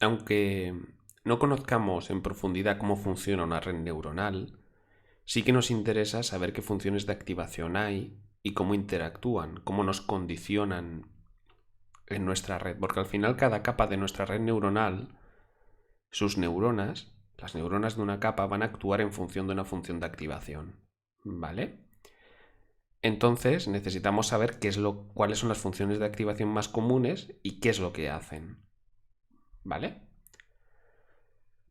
aunque no conozcamos en profundidad cómo funciona una red neuronal, sí que nos interesa saber qué funciones de activación hay y cómo interactúan, cómo nos condicionan en nuestra red, porque al final cada capa de nuestra red neuronal, sus neuronas, las neuronas de una capa van a actuar en función de una función de activación, ¿vale? Entonces necesitamos saber cuáles son las funciones de activación más comunes y qué es lo que hacen, ¿vale?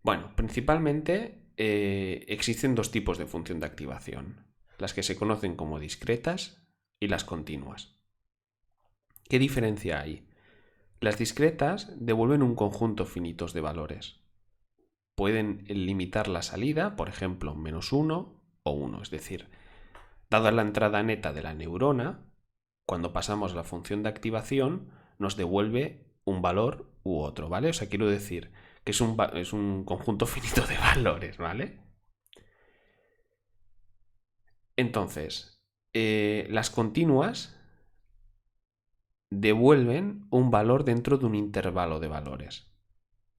Bueno, principalmente existen dos tipos de función de activación, las que se conocen como discretas y las continuas. ¿Qué diferencia hay? Las discretas devuelven un conjunto finito de valores. Pueden limitar la salida, por ejemplo, -1 o 1, es decir, dada la entrada neta de la neurona, cuando pasamos la función de activación nos devuelve un valor u otro, ¿vale? O sea, quiero decir que es un conjunto finito de valores, ¿vale? Entonces, las continuas devuelven un valor dentro de un intervalo de valores,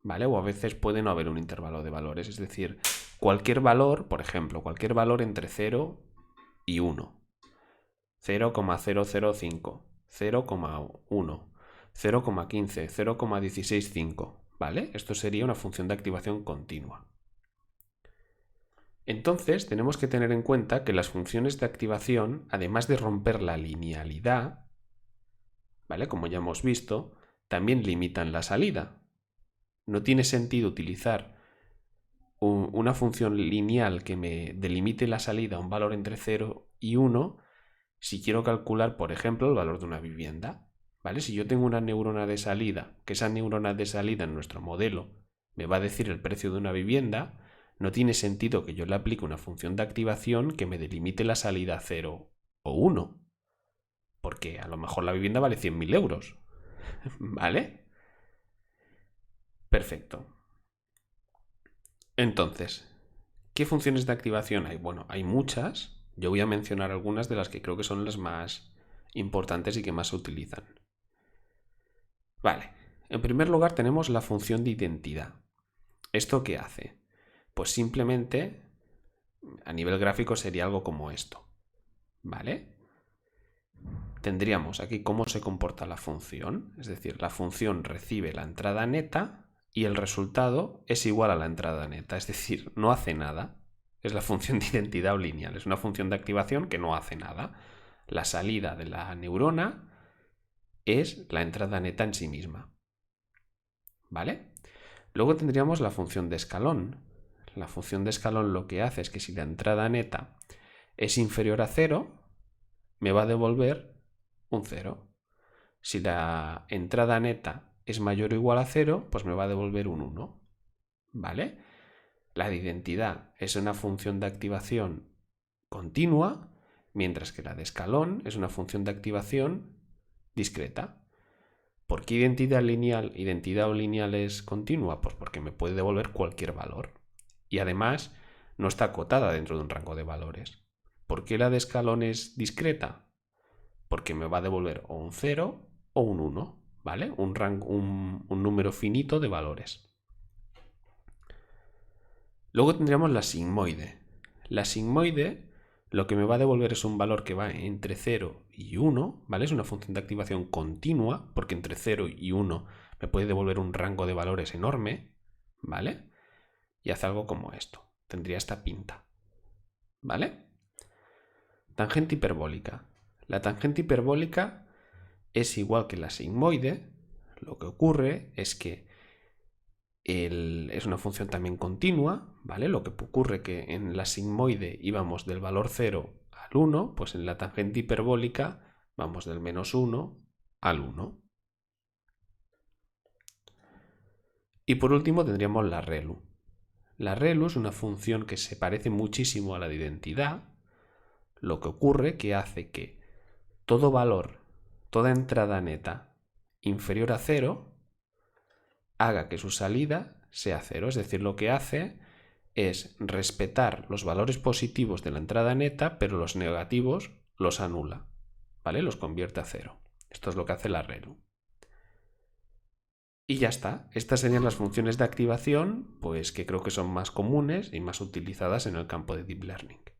¿vale? O a veces puede no haber un intervalo de valores, es decir, cualquier valor, por ejemplo, cualquier valor entre 0 y 1, 0,005, 0,1, 0,15, 0,165, ¿vale? Esto sería una función de activación continua. Entonces, tenemos que tener en cuenta que las funciones de activación, además de romper la linealidad, ¿vale? Como ya hemos visto, también limitan la salida. No tiene sentido utilizar una función lineal que me delimite la salida a un valor entre 0 y 1 si quiero calcular, por ejemplo, el valor de una vivienda. ¿Vale? Si yo tengo una neurona de salida, que esa neurona de salida en nuestro modelo me va a decir el precio de una vivienda, no tiene sentido que yo le aplique una función de activación que me delimite la salida a 0 o 1, porque a lo mejor la vivienda vale 100.000 euros. ¿Vale? Perfecto. Entonces, ¿qué funciones de activación hay? Bueno, hay muchas. Yo voy a mencionar algunas de las que creo que son las más importantes y que más se utilizan. Vale, en primer lugar tenemos la función de identidad. ¿Esto qué hace? Pues simplemente, a nivel gráfico sería algo como esto. ¿Vale? Tendríamos aquí cómo se comporta la función, es decir, la función recibe la entrada neta y el resultado es igual a la entrada neta, es decir, no hace nada. Es la función de identidad lineal, es una función de activación que no hace nada. La salida de la neurona es la entrada neta en sí misma. ¿Vale? Luego tendríamos la función de escalón. La función de escalón lo que hace es que si la entrada neta es inferior a 0, me va a devolver un 0. Si la entrada neta es mayor o igual a 0, pues me va a devolver un 1. ¿Vale? La de identidad es una función de activación continua, mientras que la de escalón es una función de activación discreta. ¿Por qué identidad o lineal es continua? Pues porque me puede devolver cualquier valor. Y además no está acotada dentro de un rango de valores. ¿Por qué la de escalón es discreta? Porque me va a devolver o un 0 o un 1, ¿vale? Un número finito de valores. Luego tendríamos la sigmoide. La sigmoide lo que me va a devolver es un valor que va entre 0 y 1, ¿vale? Es una función de activación continua, porque entre 0 y 1 me puede devolver un rango de valores enorme, ¿vale? Y hace algo como esto. Tendría esta pinta, ¿vale? Tangente hiperbólica. La tangente hiperbólica es igual que la sigmoide. Lo que ocurre es que es una función también continua, ¿vale? Lo que ocurre que en la sigmoide íbamos del valor 0 al 1, pues en la tangente hiperbólica vamos del -1 al 1. Y por último tendríamos la ReLU. La ReLU es una función que se parece muchísimo a la de identidad, lo que ocurre que hace que todo valor, toda entrada neta inferior a 0, haga que su salida sea 0. Es decir, lo que hace es respetar los valores positivos de la entrada neta, pero los negativos los anula, ¿vale? Los convierte a 0. Esto es lo que hace la ReLU. Y ya está. Estas serían las funciones de activación, pues que creo que son más comunes y más utilizadas en el campo de Deep Learning.